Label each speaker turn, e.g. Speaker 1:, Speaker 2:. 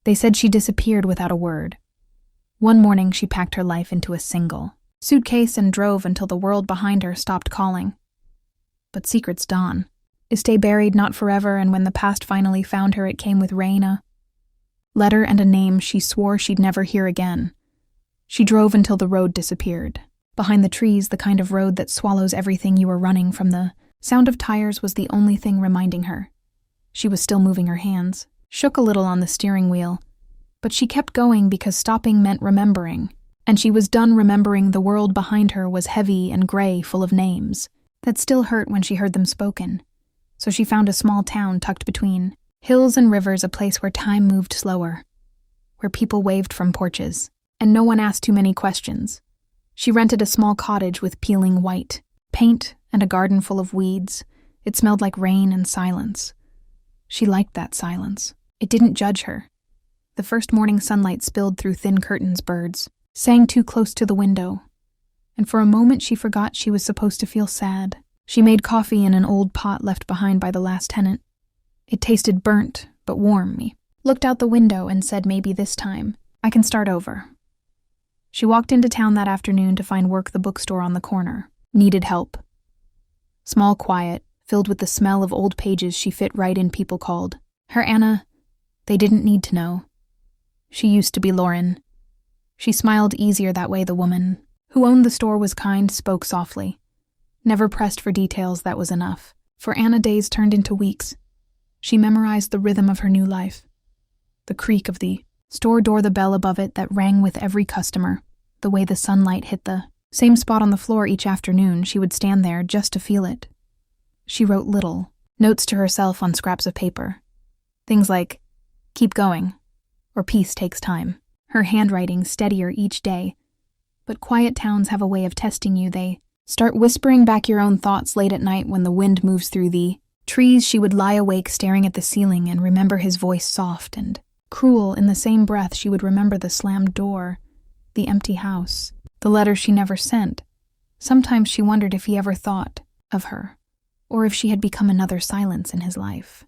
Speaker 1: They said she disappeared without a word. One morning she packed her life into a single suitcase and drove until the world behind her stopped calling. But secrets dawn. They stay buried not forever, and when the past finally found her, it came with rain, a letter and a name she swore she'd never hear again. She drove until the road disappeared. Behind the trees, the kind of road that swallows everything you were running from, the sound of tires was the only thing reminding her. She was still moving her hands, shook a little on the steering wheel, but she kept going because stopping meant remembering, and she was done remembering. The world behind her was heavy and gray, full of names that still hurt when she heard them spoken. So she found a small town tucked between hills and rivers, a place where time moved slower, where people waved from porches, and no one asked too many questions. She rented a small cottage with peeling white paint and a garden full of weeds. It smelled like rain and silence. She liked that silence. It didn't judge her. The first morning sunlight spilled through thin curtains. Birds sang too close to the window, and for a moment she forgot she was supposed to feel sad. She made coffee in an old pot left behind by the last tenant. It tasted burnt, but warm. Me looked out the window and said, maybe this time I can start over. She walked into town that afternoon to find work. The bookstore on the corner needed help. Small, quiet, filled with the smell of old pages. She fit right in. People called her Anna. They didn't need to know. She used to be Lauren. She smiled easier that way. The woman who owned the store was kind, spoke softly, never pressed for details. That was enough. For Anna, days turned into weeks. She memorized the rhythm of her new life. The creak of the store door, the bell above it that rang with every customer, the way the sunlight hit the same spot on the floor each afternoon. She would stand there just to feel it. She wrote little notes to herself on scraps of paper. Things like, keep going, or peace takes time. Her handwriting steadier each day. But quiet towns have a way of testing you. They start whispering back your own thoughts late at night when the wind moves through the trees. She would lie awake staring at the ceiling and remember his voice, soft and cruel. In the same breath, she would remember the slammed door, the empty house, the letter she never sent. Sometimes she wondered if he ever thought of her, or if she had become another silence in his life.